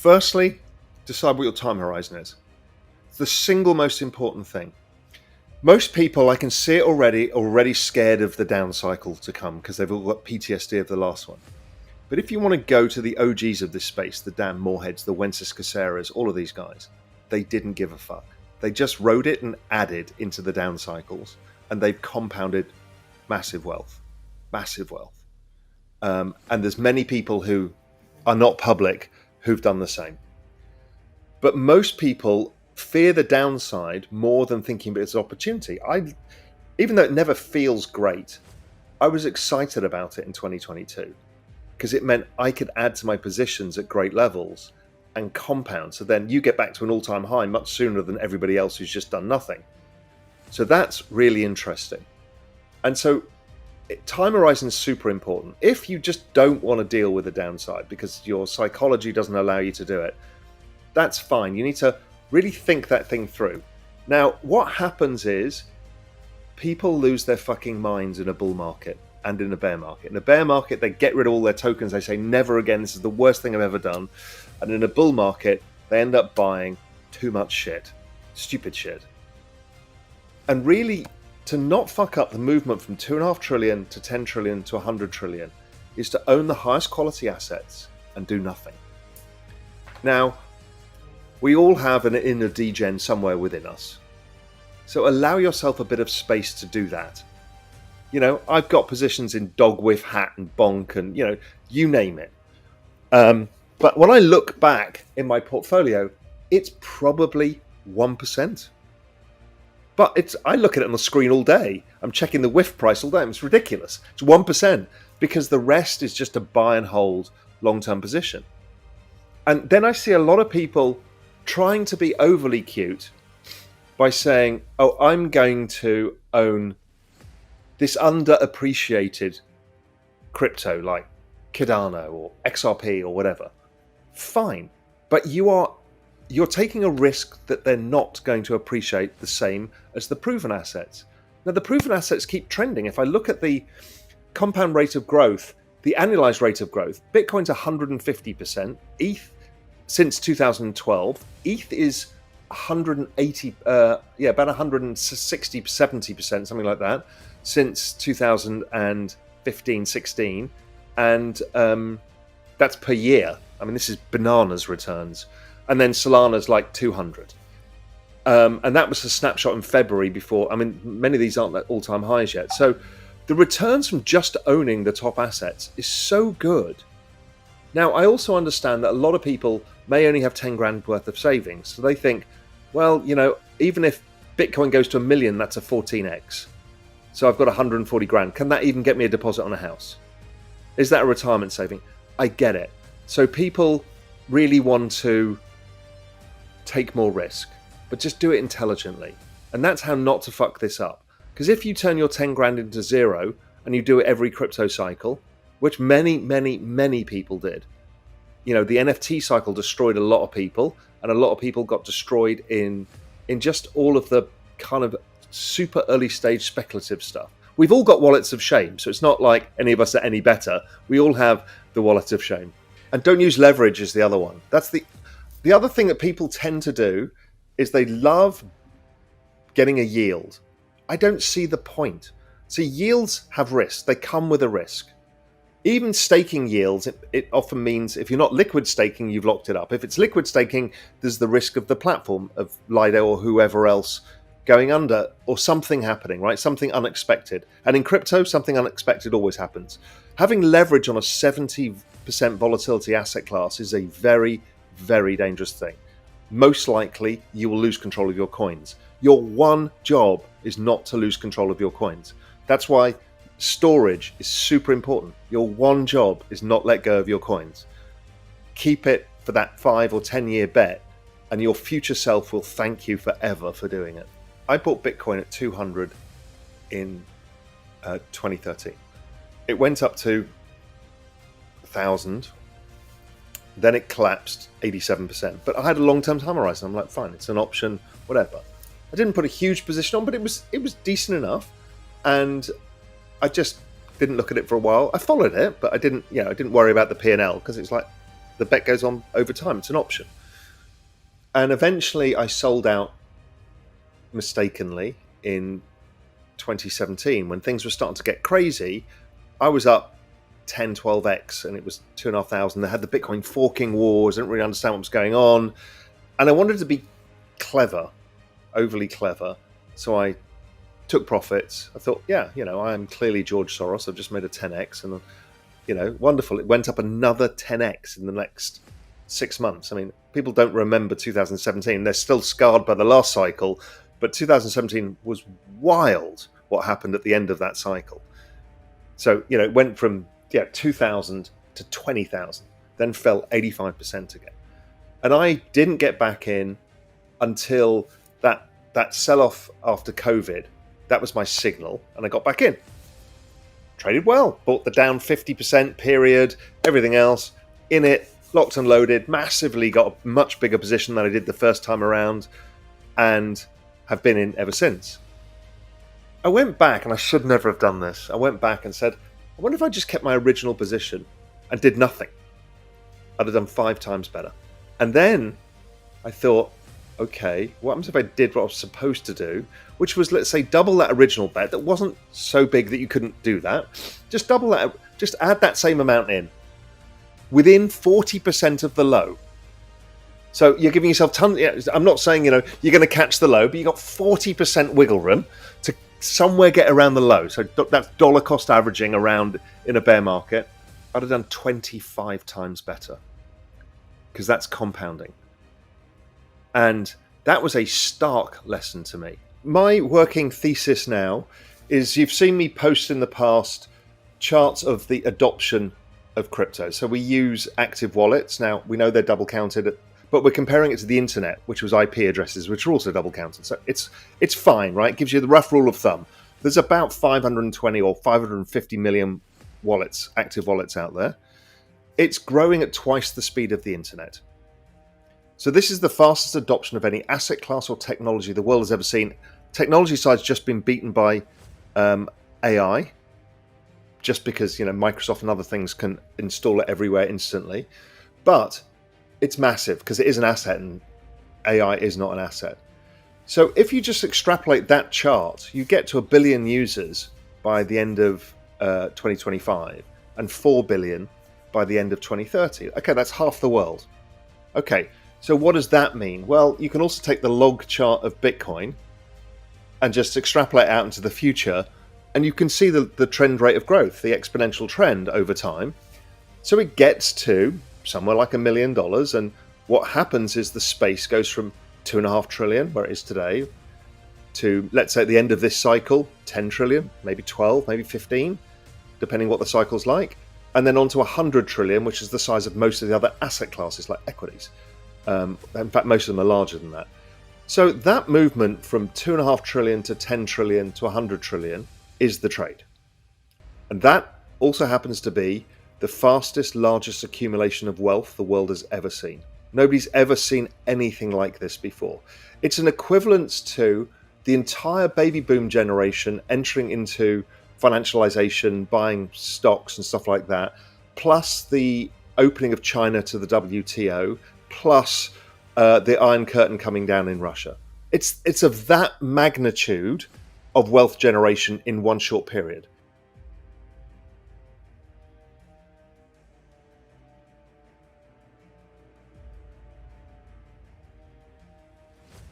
Firstly, decide what your time horizon is. It's the single most important thing. Most people, I can see it already scared of the down cycle to come because they've all got PTSD of the last one. But if you want to go to the OGs of this space, the Dan Moorheads, the Wences Caceres, all of these guys, they didn't give a fuck. They just rode it and added into the down cycles, and they've compounded massive wealth. And there's many people who are not public who've done the same. But most people fear the downside more than thinking it's an opportunity. Even though it never feels great, I was excited about it in 2022 because it meant I could add to my positions at great levels and compound. So then you get back to an all-time high much sooner than everybody else who's just done nothing. So that's really interesting. And so time horizon is super important. If you just don't want to deal with the downside because your psychology doesn't allow you to do it, that's fine. You need to really think that thing through. Now, what happens is people lose their fucking minds in a bull market and in a bear market. In a bear market, they get rid of all their tokens. They say, never again. This is the worst thing I've ever done. And in a bull market, they end up buying too much shit, stupid shit. And really, to not fuck up the movement from 2.5 trillion to 10 trillion to 100 trillion is to own the highest quality assets and do nothing. Now, we all have an inner degen somewhere within us. So allow yourself a bit of space to do that. You know, I've got positions in dog whiff, hat and bonk and, you know, you name it. But when I look back in my portfolio, it's probably 1%. But I look at it on the screen all day. I'm checking the whiff price all day. It's ridiculous. It's 1% because the rest is just a buy and hold long-term position. And then I see a lot of people trying to be overly cute by saying, oh, I'm going to own this underappreciated crypto like Cardano or XRP or whatever. Fine. But you're taking a risk that they're not going to appreciate the same as the proven assets. Now, the proven assets keep trending. If I look at the compound rate of growth, the annualized rate of growth, Bitcoin's 150%, ETH since 2012, ETH is 180, about 160, 70%, something like that, since 2015, 16. And that's per year. I mean, this is bananas returns. And then Solana's like 200. And that was a snapshot in February before. I mean, many of these aren't at all-time highs yet. So the returns from just owning the top assets is so good. Now, I also understand that a lot of people may only have 10 grand worth of savings. So they think, well, you know, even if Bitcoin goes to 1 million, that's a 14x. So I've got 140 grand. Can that even get me a deposit on a house? Is that a retirement saving? I get it. So people really want to take more risk, but just do it intelligently. And that's how not to fuck this up. Because if you turn your 10 grand into zero and you do it every crypto cycle, which many people did, you know, the NFT cycle destroyed a lot of people, and a lot of people got destroyed in just all of the kind of super early stage speculative stuff. We've all got wallets of shame, so it's not like any of us are any better. We all have the wallet of shame. And don't use leverage as the other one. That's the other thing that people tend to do is they love getting a yield. I don't see the point. So yields have risk. They come with a risk. Even staking yields, it often means if you're not liquid staking, you've locked it up. If it's liquid staking, there's the risk of the platform, of Lido or whoever else going under, or something happening, right? Something unexpected. And in crypto, something unexpected always happens. Having leverage on a 70% volatility asset class is a very, very dangerous thing. Most likely, you will lose control of your coins. Your one job is not to lose control of your coins. That's why storage is super important. Your one job is not let go of your coins. Keep it for that 5 or 10 year bet, and your future self will thank you forever for doing it. I bought Bitcoin at 200 in 2013. It went up to 1,000. Then it collapsed 87%. But I had a long-term time horizon. I'm like, fine, it's an option, whatever. I didn't put a huge position on, but it was decent enough. And I just didn't look at it for a while. I followed it, but I didn't worry about the P&L because it's like the bet goes on over time. It's an option. And eventually I sold out mistakenly in 2017 when things were starting to get crazy. I was up 10, 12x and it was 2,500. They had the Bitcoin forking wars. I didn't really understand what was going on. And I wanted to be clever, overly clever. So I took profits. I thought, yeah, I am clearly George Soros. I've just made a 10x and, wonderful. It went up another 10x in the next 6 months. I mean, people don't remember 2017. They're still scarred by the last cycle, but 2017 was wild what happened at the end of that cycle. So, it went from 2,000 to 20,000, then fell 85% again. And I didn't get back in until that sell-off after COVID. That was my signal, and I got back in. Traded well, bought the down 50% period, everything else, in it, locked and loaded, massively got a much bigger position than I did the first time around, and have been in ever since. I went back, and I should never have done this. I went back and said, I wonder if I just kept my original position and did nothing. I'd have done 5 times better. And then I thought, okay, what happens if I did what I was supposed to do, which was, let's say, double that original bet that wasn't so big that you couldn't do that. Just double that, just add that same amount in within 40% of the low. So you're giving yourself tons. I'm not saying, you're going to catch the low, but you got 40% wiggle room to somewhere get around the low. So that's dollar cost averaging around in a bear market. I'd have done 25 times better because that's compounding. And that was a stark lesson to me. My working thesis now is, you've seen me post in the past charts of the adoption of crypto. So we use active wallets. Now, we know they're double counted, but we're comparing it to the internet, which was IP addresses, which are also double counted. So it's fine, right? It gives you the rough rule of thumb. There's about 520 or 550 million wallets, active wallets out there. It's growing at twice the speed of the internet. So this is the fastest adoption of any asset class or technology the world has ever seen. Technology side's just been beaten by AI, just because Microsoft and other things can install it everywhere instantly. But it's massive because it is an asset, and AI is not an asset. So if you just extrapolate that chart, you get to 1 billion users by the end of 2025 and 4 billion by the end of 2030. Okay, that's half the world. Okay, so what does that mean? Well, you can also take the log chart of Bitcoin and just extrapolate out into the future, and you can see the trend rate of growth, the exponential trend over time. So it gets to somewhere like $1 million, and what happens is the space goes from 2.5 trillion, where it is today, to, let's say at the end of this cycle, 10 trillion, maybe 12, maybe 15, depending what the cycle's like, and then on to 100 trillion, which is the size of most of the other asset classes like equities. In fact, most of them are larger than that. So that movement from 2.5 trillion to 10 trillion to 100 trillion is the trade. And that also happens to be the fastest, largest accumulation of wealth the world has ever seen. Nobody's ever seen anything like this before. It's an equivalence to the entire baby boom generation entering into financialization, buying stocks and stuff like that, plus the opening of China to the WTO, plus the Iron Curtain coming down in Russia. It's of that magnitude of wealth generation in one short period.